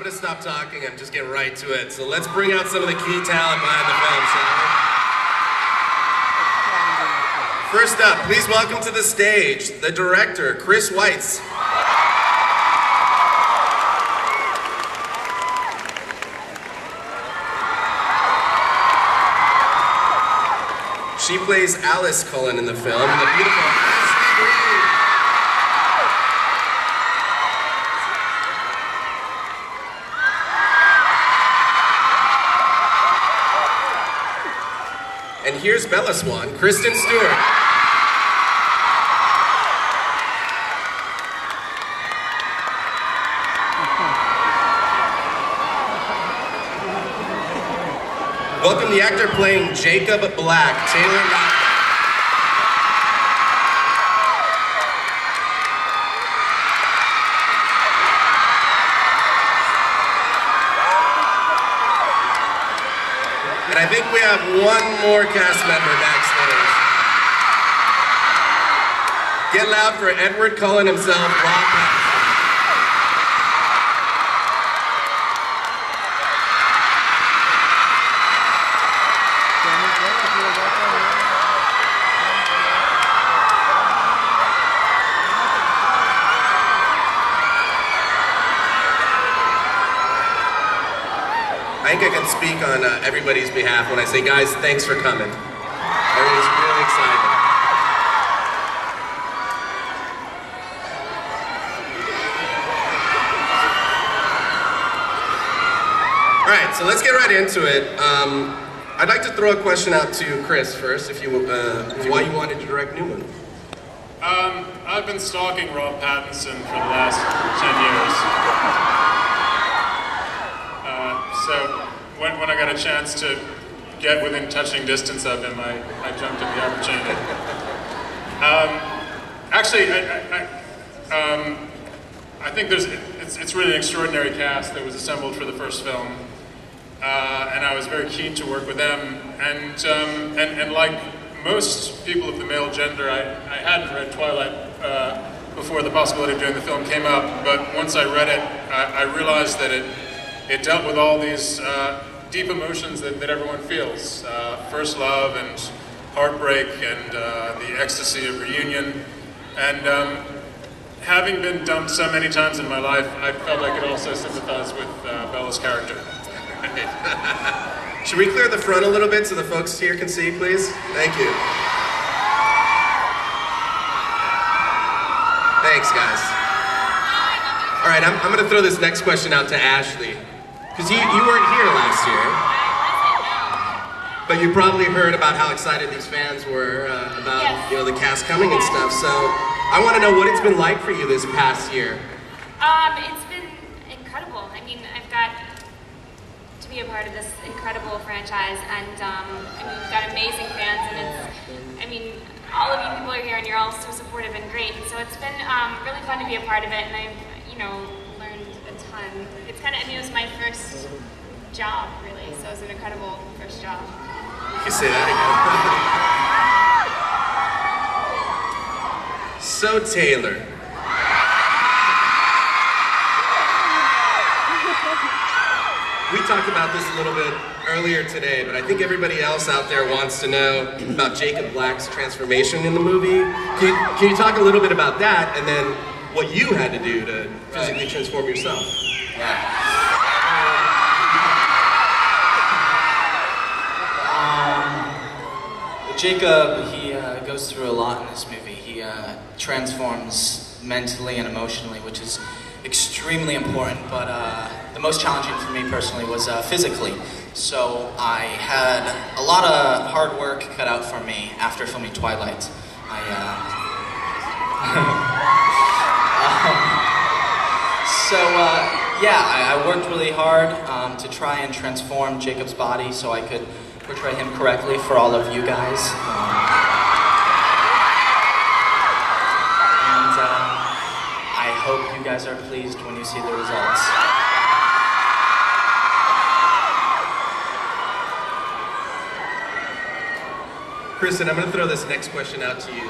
I'm gonna stop talking and just get right to it. So let's bring out some of the key talent behind the film, shall we? First up, please welcome to the stage the director, Chris Weitz. She plays Alice Cullen in the film, the beautiful Ashley Green. And here's Bella Swan, Kristen Stewart. Welcome the actor playing Jacob Black, Taylor Lautner. And I think we have one more cast member backstage. Get loud for Edward Cullen himself, Rob Pattinson. I think I can speak on everybody's behalf when I say, guys, thanks for coming. Everybody's really excited. All right, so let's get right into it. I'd like to throw a question out to Chris first, why you wanted to direct New Moon. I've been stalking Rob Pattinson for the last 10 years. So when I got a chance to get within touching distance of him, I jumped at the opportunity. Actually, I think it's really an extraordinary cast that was assembled for the first film, and I was very keen to work with them. And like most people of the male gender, I hadn't read Twilight before the possibility of doing the film came up. But once I read it, I realized that it dealt with all these deep emotions that everyone feels. First love and heartbreak and the ecstasy of reunion. And having been dumped so many times in my life, I felt I could also sympathize with Bella's character. Should we clear the front a little bit so the folks here can see, please? Thank you. Thanks, guys. All right, I'm going to throw this next question out to Ashley. Because you weren't here last year, but you probably heard about how excited these fans were about the cast coming and stuff. So I want to know what it's been like for you this past year. It's been incredible. I mean, I've got to be a part of this incredible franchise, and we've got amazing fans, and all of you people are here, and you're all so supportive and great. And so it's been really fun to be a part of it, and I've learned a ton. It's kind of, it was my first job, really, so it was an incredible first job. You can say that again. So, Taylor. We talked about this a little bit earlier today, but I think everybody else out there wants to know about Jacob Black's transformation in the movie. Can you talk a little bit about that, and then what you had to do to physically transform yourself? Jacob, he goes through a lot in this movie. He transforms mentally and emotionally, which is extremely important, but the most challenging for me personally was physically. So I had a lot of hard work cut out for me after filming Twilight. I worked really hard to try and transform Jacob's body so I could portray him correctly for all of you guys. I hope you guys are pleased when you see the results. Kristen, I'm going to throw this next question out to you.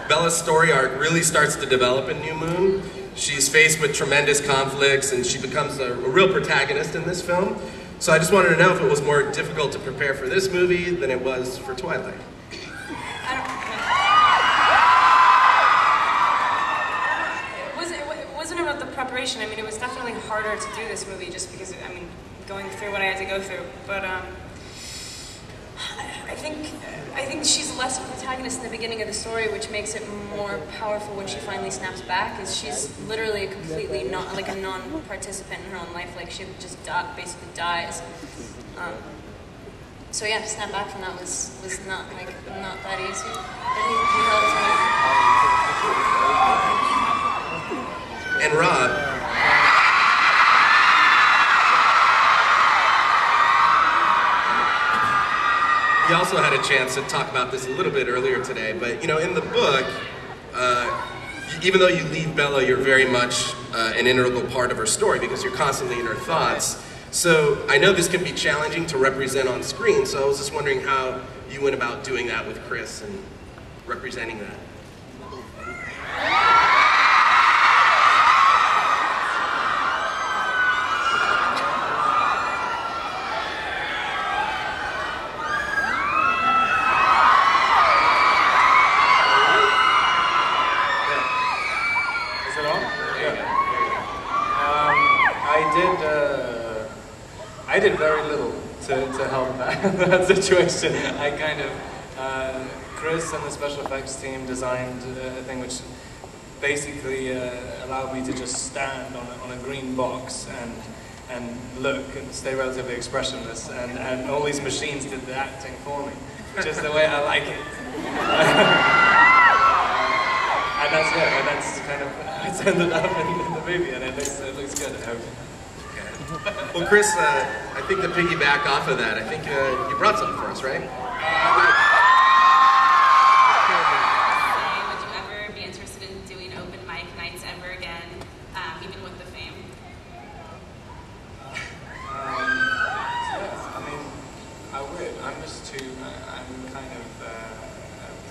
Bella's story arc really starts to develop in New Moon. she's faced with tremendous conflicts, and she becomes a real protagonist in this film. So I just wanted to know if it was more difficult to prepare for this movie than it was for Twilight. It wasn't about the preparation. I mean, it was definitely harder to do this movie just because, I mean, going through what I had to go through. But I think she's less of a protagonist in the beginning of the story, which makes it more powerful when she finally snaps back. Is she's literally a completely like a non-participant in her own life. Like she just basically dies. So yeah, to snap back from that was not that easy. But he helped me. And Rob. We also had a chance to talk about this a little bit earlier today, but you know, in the book, even though you leave Bella, you're very much an integral part of her story because you're constantly in her thoughts. So I know this can be challenging to represent on screen, so I was just wondering how you went about doing that with Chris and representing that. I did very little to help that situation. I kind of, Chris and the special effects team designed a thing which basically allowed me to just stand on a green box and look and stay relatively expressionless, and all these machines did the acting for me, which is the way I like it. And that's it, and that's kind of how it's ended up in the movie, and it looks good, I hope. Well, Chris, I think to piggyback off of that, I think you brought something for us, right? Would you ever be interested in doing open mic nights ever again, even with the fame? I mean, I would. I'm just too. I'm kind of a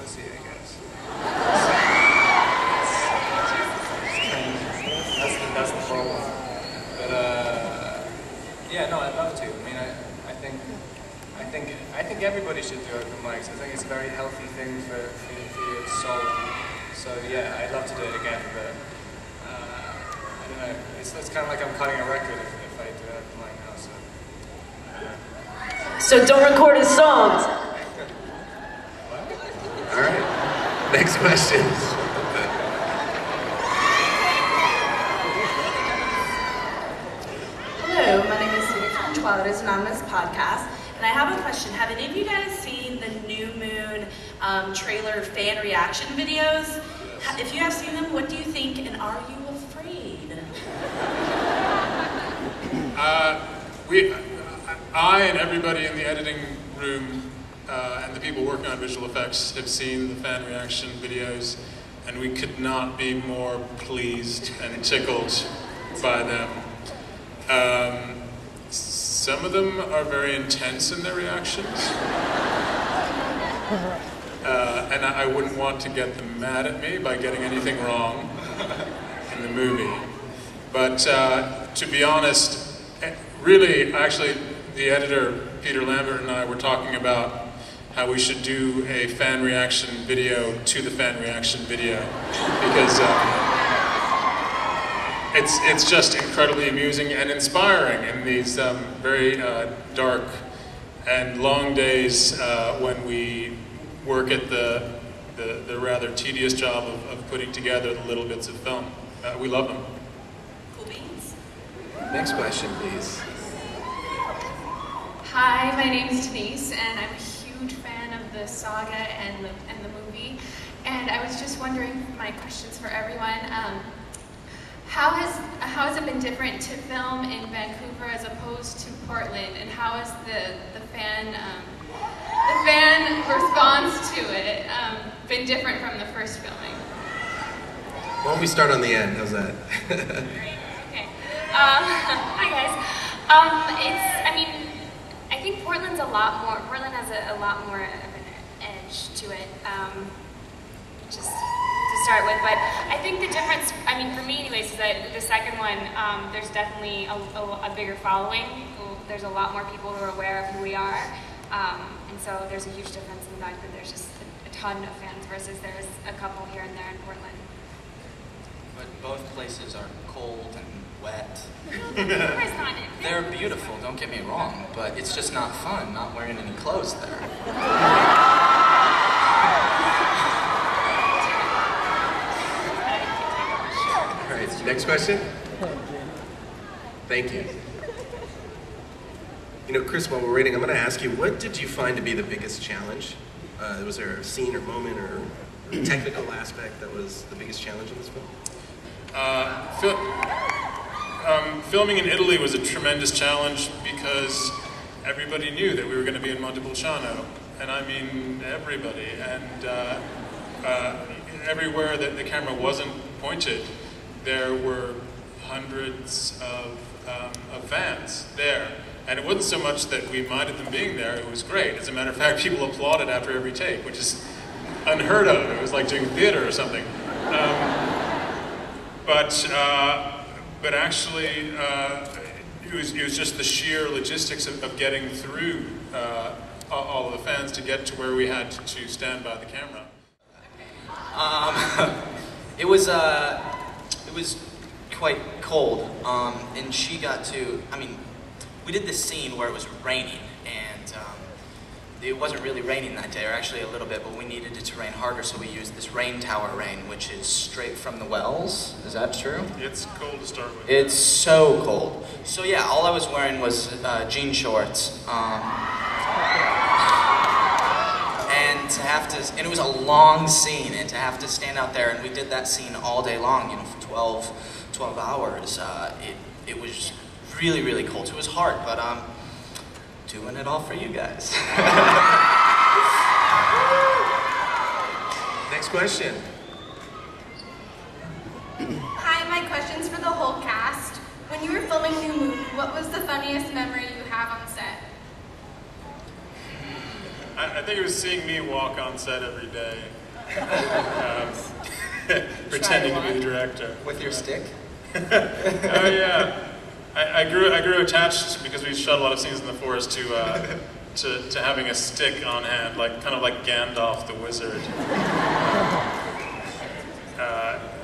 pussy, I guess. That's the problem. But yeah, no, I'd love to. I mean, I think everybody should do open mics. I think it's a very healthy thing for your soul. So yeah, I'd love to do it again. But I don't know. It's kind of like I'm cutting a record if I do an open mic now. So don't record his songs. All right. Next question. Hello, my name is Cindy from Twilight Anonymous podcast, and I have a question. Have any of you guys seen the New Moon trailer fan reaction videos? If you have seen them, what do you think, and are you afraid? I and everybody in the editing room and the people working on visual effects have seen the fan reaction videos, and we could not be more pleased and tickled by them. Some of them are very intense in their reactions, and I wouldn't want to get them mad at me by getting anything wrong in the movie. But to be honest, really, actually, the editor, Peter Lambert, and I were talking about how we should do a fan reaction video to the fan reaction video, because it's just incredibly amusing and inspiring in these very dark and long days when we work at the rather tedious job of putting together the little bits of film. We love them. Cool beans. Next question, please. Hi, my name is Denise, and I'm a huge fan of the saga and the movie. And I was just wondering, my questions for everyone. How has it been different to film in Vancouver as opposed to Portland, and how has the fan response to it been different from the first filming? Why don't we start on the end? How's that? Great. Okay. Hi guys. I mean, I think Portland has a lot more of an edge to it. Just start with. But I think the difference, I mean, for me anyways, is that the second one, there's definitely a bigger following. There's a lot more people who are aware of who we are. And so there's a huge difference in the fact that there's just a ton of fans versus there's a couple here and there in Portland. But both places are cold and wet. They're beautiful, don't get me wrong, but it's just not fun not wearing any clothes there. All right, next question. Thank you. You know, Chris, while we're waiting, I'm going to ask you, what did you find to be the biggest challenge? Was there a scene or moment or technical aspect that was the biggest challenge in this film? Filming in Italy was a tremendous challenge because everybody knew that we were going to be in Montepulciano, and I mean everybody, and everywhere that the camera wasn't pointed, there were hundreds of fans there. And it wasn't so much that we minded them being there, it was great. As a matter of fact, people applauded after every take, which is unheard of. It was like doing theater or something. But actually, it was just the sheer logistics of getting through all of the fans to get to where we had to stand by the camera. It was quite cold, and she got to, I mean, we did this scene where it was raining, and it wasn't really raining that day, or actually a little bit, but we needed it to rain harder, so we used this rain tower rain, which is straight from the wells. Is that true? It's cold to start with. It's so cold. So yeah, all I was wearing was jean shorts. And it was a long scene, and to have to stand out there, and we did that scene all day long, you know, for 12 hours. It was just really, really cold. So it was hard, but doing it all for you guys. Next question. Hi, my question's for the whole cast. When you were filming New Moon, what was the funniest memory you have on set? I think it was seeing me walk on set every day, pretending to be the director. With your stick? Oh yeah, I grew attached because we shot a lot of scenes in the forest to having a stick on hand, kind of like Gandalf the wizard.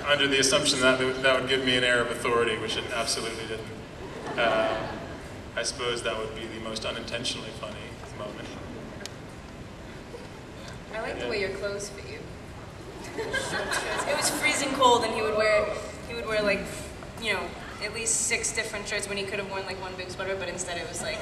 Under the assumption that would give me an air of authority, which it absolutely didn't. I suppose that would be the most unintentionally funny moment. I like the way your clothes fit you. It was freezing cold, and he would wear like, you know, at least 6 different shirts when he could have worn like one big sweater, but instead it was like.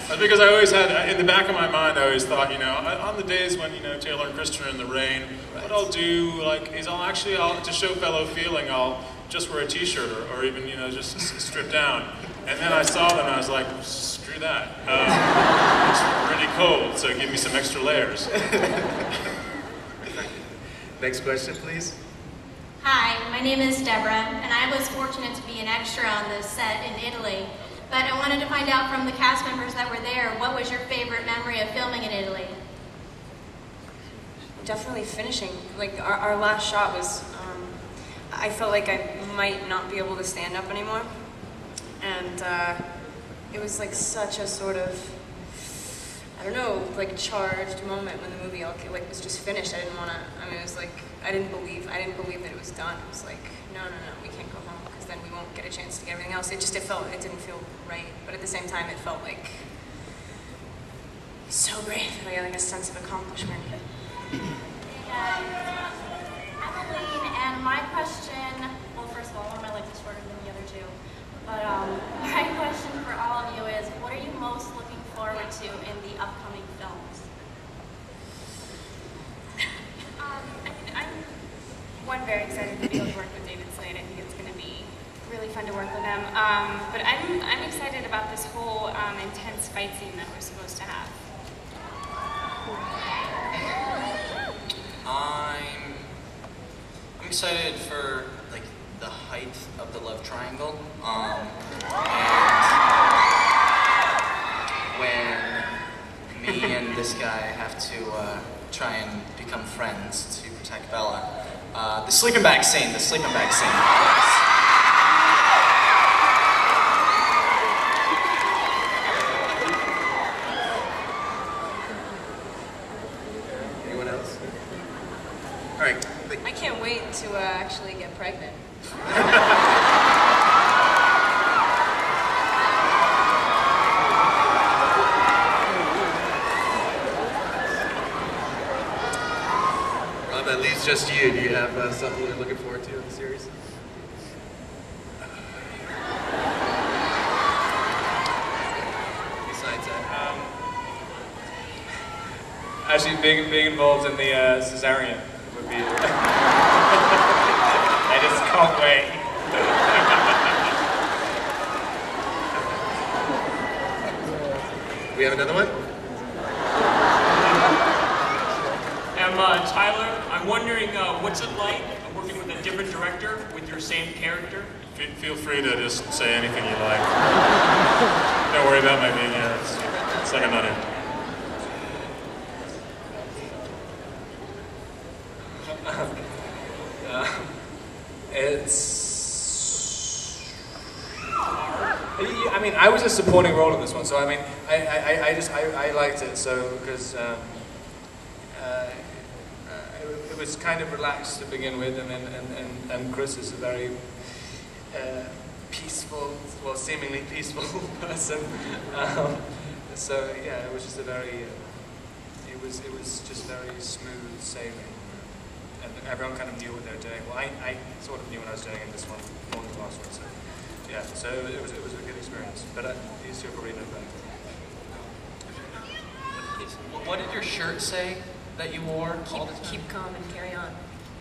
That's because I always had, in the back of my mind, I always thought, you know, on the days when, you know, Taylor and Kristen are in the rain, what I'll do, is I'll to show fellow feeling, I'll just wear a t-shirt or even, you know, just strip down. And then I saw them and I was like, screw that. It's pretty cold, so give me some extra layers. Next question, please. Hi, my name is Deborah, and I was fortunate to be an extra on the set in Italy. But I wanted to find out from the cast members that were there, what was your favorite memory of filming in Italy? Definitely finishing. Like, our last shot was, I felt like I might not be able to stand up anymore. And it was like such a sort of, I don't know, like charged moment when the movie was just finished. I didn't want to, I mean, it was like, I didn't believe that it was done. It was like, no, we can't go home, because then we won't get a chance to get everything else. It didn't feel right, but at the same time, it felt like so brave, like a sense of accomplishment. I'm Emmeline, and my question, well, first of all, one of my legs is shorter than the other two, but my question for all of you is, what are you most looking forward to in the upcoming films? I'm very excited to be able to work with David Slade. I think it's going to be really fun to work with him. But I'm excited about this whole intense fight scene that we're supposed to have. I'm excited for like the height of the love triangle, and when me and this guy have to try and become friends to protect Bella. The sleeping bag scene. Anyone else? All right. I can't wait to actually get pregnant. That leaves just you. Do you have something you're looking forward to in the series? Besides that? Actually, being involved in the cesarean would be. I just can't wait. We have another one? Tyler, I'm wondering what's it like working with a different director with your same character? Feel free to just say anything you like. Don't worry about my being here. It's like I'm not in. I mean, I was a supporting role in this one, so I mean, I liked it, so, because it was kind of relaxed to begin with, and Chris is a very peaceful, well, seemingly peaceful person. So yeah, it was just a very, it was just very smooth sailing, and everyone kind of knew what they were doing. Well, I sort of knew what I was doing in this one more than the last one. So yeah, so it was a good experience. But these two probably know better. What did your shirt say that you wore all the time? Keep calm and carry on.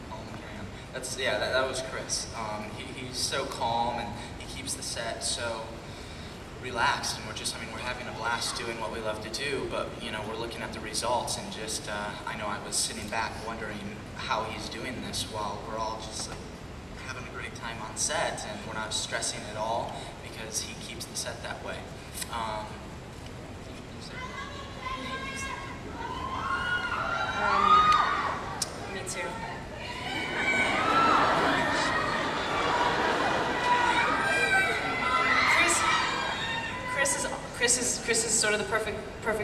Calm and carry on. That's, yeah, that was Chris. He's so calm, and he keeps the set so relaxed, and we're having a blast doing what we love to do, but, you know, we're looking at the results, and just, I know I was sitting back wondering how he's doing this while we're all just, like, having a great time on set, and we're not stressing at all, because he keeps the set that way. Me too. Chris is sort of the perfect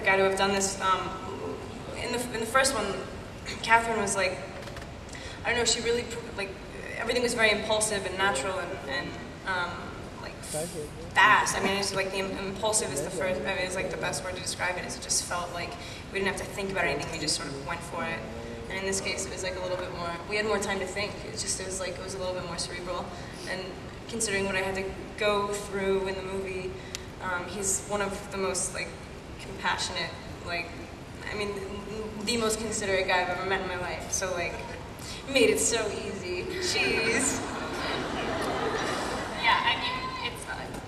guy to have done this. In the first one, Catherine was like, I don't know, she really like everything was very impulsive and natural and like fast. I mean, it's like the impulsive is the first. I mean, it's like the best word to describe it. Is it just felt like we didn't have to think about anything. We just sort of went for it. And in this case, it was like a little bit more. We had more time to think. It was a little bit more cerebral. And considering what I had to go through in the movie, he's one of the most like compassionate, like, I mean, the most considerate guy I've ever met in my life. So like, made it so easy. Jeez. Yeah, I mean,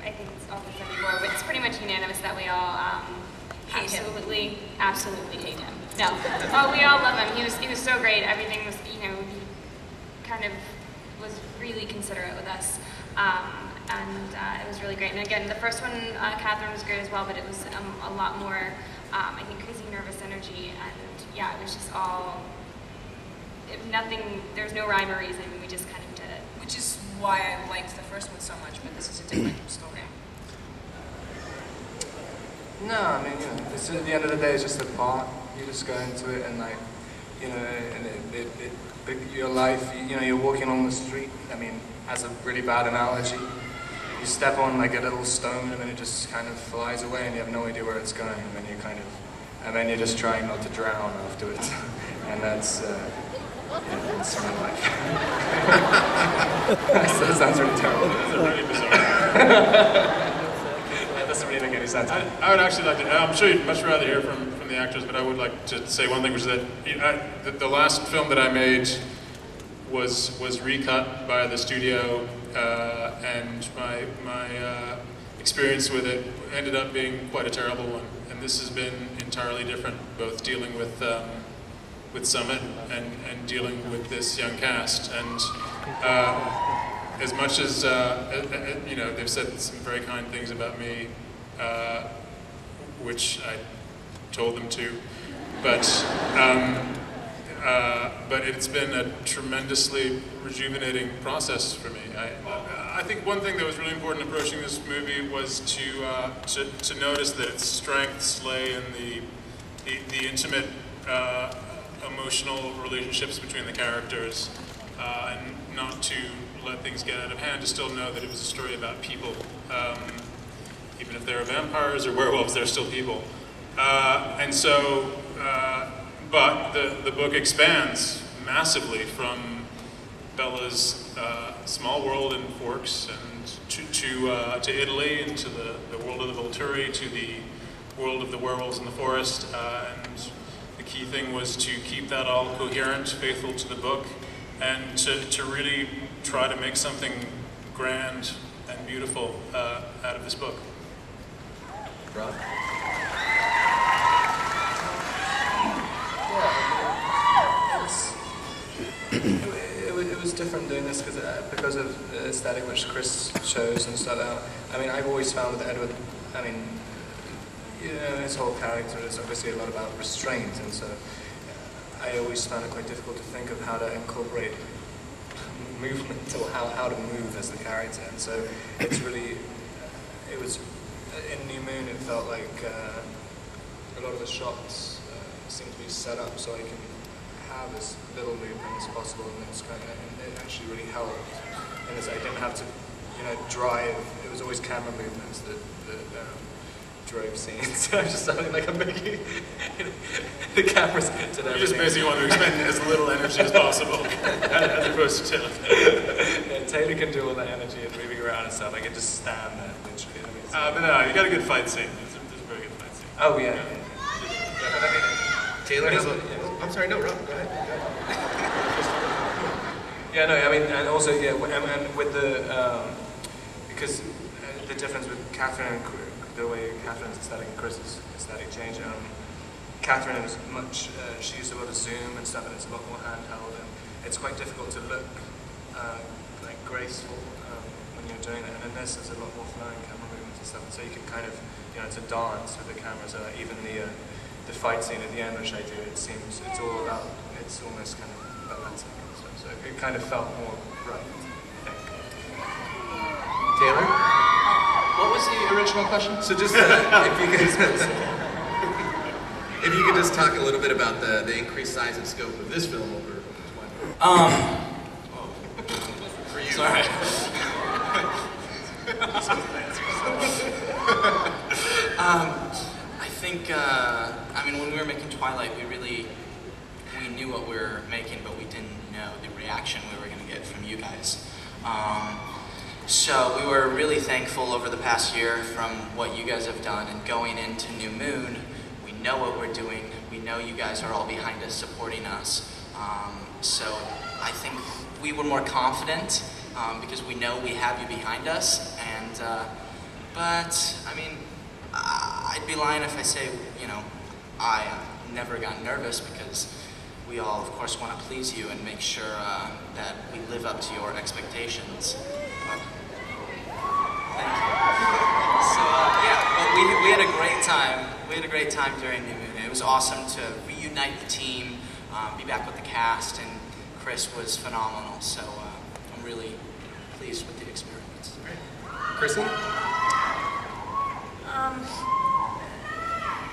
I think it's all been said before, but it's pretty much unanimous that we all absolutely hate him. No, oh, we all love him. He was so great. Everything was, you know, he kind of was really considerate with us, and it was really great. And again, the first one, Catherine was great as well, but it was a lot more, I think, crazy nervous energy, and yeah, it was just all. If nothing, there's no rhyme or reason. We just kind of did it. Which is why I liked the first one so much, but this is a different story. No, I mean, you know, it's, at the end of the day, it's just a part. You just go into it, and like, you know, and your life. You know, you're walking on the street. I mean, as a really bad analogy, you step on like a little stone, and then it just kind of flies away, and you have no idea where it's going, and then you kind of, and then you're just trying not to drown afterwards, and that's. Yeah, that's my life. That sounds really terrible. That's really bizarre. That doesn't really make any sense. I would actually like to, I'm sure you'd much rather hear from the actors, but I would like to say one thing, which is that the last film that I made was recut by the studio, and my experience with it ended up being quite a terrible one. And this has been entirely different, both dealing with Summit and dealing with this young cast. And as much as you know, they've said some very kind things about me, which I told them to, but but it's been a tremendously rejuvenating process for me. I think one thing that was really important approaching this movie was to notice that its strengths lay in the intimate, emotional relationships between the characters, and not to let things get out of hand, to still know that it was a story about people. Even if they're vampires or werewolves, they're still people. But the book expands massively from Bella's small world in Forks and to Italy and to the world of the Volturi, to the world of the werewolves in the forest. And the key thing was to keep that all coherent, faithful to the book, and to really try to make something grand and beautiful out of this book. Rob? It was different doing this because of the aesthetic which Chris chose and stuff. I mean, I've always found with Edward, I mean, you know, his whole character is obviously a lot about restraint, and so I always found it quite difficult to think of how to incorporate movement or how to move as the character. And so it's really, it was, in New Moon it felt like a lot of the shots seemed to be set up so I can have as little movement as possible, and it actually really helped. And I didn't have to, you know, drive. It was always camera movements that drove scenes. So I'm just sounding like I'm making the cameras did everything. You just basically want to expend as little energy as possible, as opposed to Taylor. Yeah, Taylor can do all that energy and moving around and stuff. I can just stand there, literally. But no, you got a good fight scene. There's a very good fight scene. Oh yeah. Taylor has I'm sorry, no, Rob, go ahead. Yeah, no, I mean, and also, yeah, and with the, because the difference with Catherine and the way Catherine's aesthetic and Chris's aesthetic change, Catherine is much, she used a lot of zoom and stuff, and it's a lot more handheld, and it's quite difficult to look like graceful when you're doing that. And in this, there's a lot more flowing camera movements and stuff, and so you can kind of, you know, it's a dance with the camera, so that even the fight scene at the end, which I do, it seems it's all about, it's almost kind of balletic, so it kind of felt more right, I think. Taylor? What was the original question? So just if you could just talk a little bit about the increased size and scope of this film over Twilight. For you. Sorry. I think, I mean, when we were making Twilight, we knew what we were making, but we didn't know the reaction we were going to get from you guys. So we were really thankful over the past year from what you guys have done, and going into New Moon, we know what we're doing. We know you guys are all behind us, supporting us. So I think we were more confident because we know we have you behind us. And but I mean, I'd be lying if I say, you know, I never got nervous, because we all, of course, want to please you and make sure that we live up to your expectations. But, thank you. So yeah, but we had a great time. We had a great time during New Moon. It was awesome to reunite the team, be back with the cast, and Chris was phenomenal. So I'm really pleased with the experience. Great. Kristen?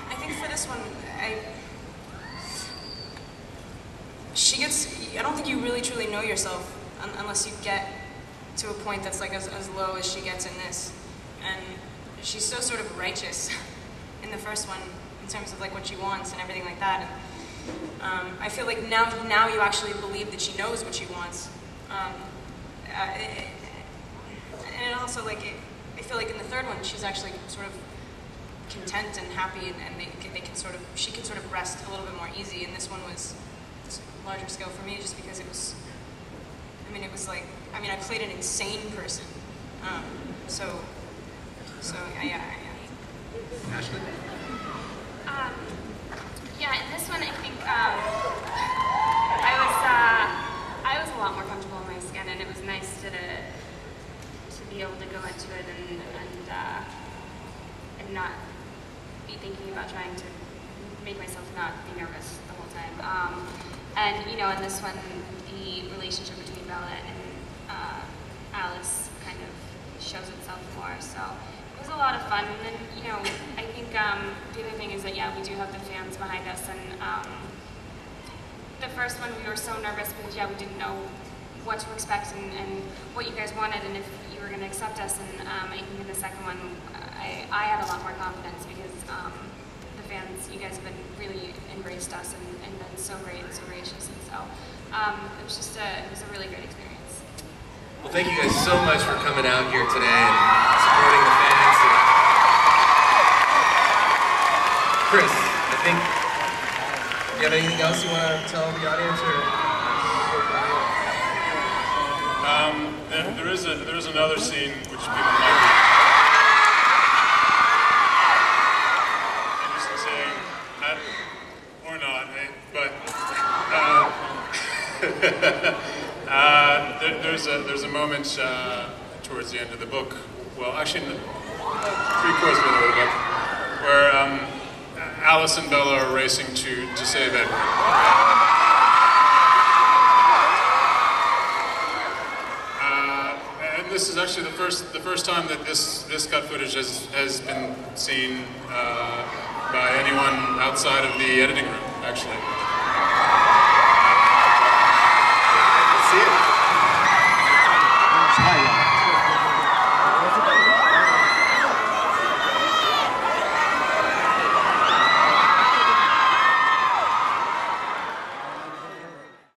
I think for this one, I don't think you really truly know yourself unless you get to a point that's like as low as she gets in this. And she's so sort of righteous in the first one in terms of like what she wants and everything like that. And I feel like now you actually believe that she knows what she wants. And also like, I feel like in the third one, she's actually sort of content and happy, and she can sort of rest a little bit more easy. And this one was larger scale for me, just because it was, I played an insane person. Yeah. Ashley? Yeah, in this one, I think I was a lot more comfortable in my skin, and it was nice to be able to go into it and not be thinking about trying to make myself not be nervous the whole time. And you know, in this one, the relationship between Bella and Alice kind of shows itself more. So it was a lot of fun. And then, you know, I think the other thing is that, yeah, we do have the fans behind us. And the first one, we were so nervous because, yeah, we didn't know what to expect and what you guys wanted and if you were going to accept us. And I think in the second one, I had a lot more confidence because the fans, you guys have been really embraced us and been so great and so gracious. And so it was just it was a really great experience. Well, thank you guys so much for coming out here today and supporting the fans. Chris, I think, do you have anything else you want to tell the audience? There is another scene which people might be interested in seeing, or not, but there's a moment towards the end of the book. Well, actually, 3/4 of the end of the book, where Alice and Bella are racing to save Edward. This is actually the first time that this cut footage has been seen by anyone outside of the editing room, actually.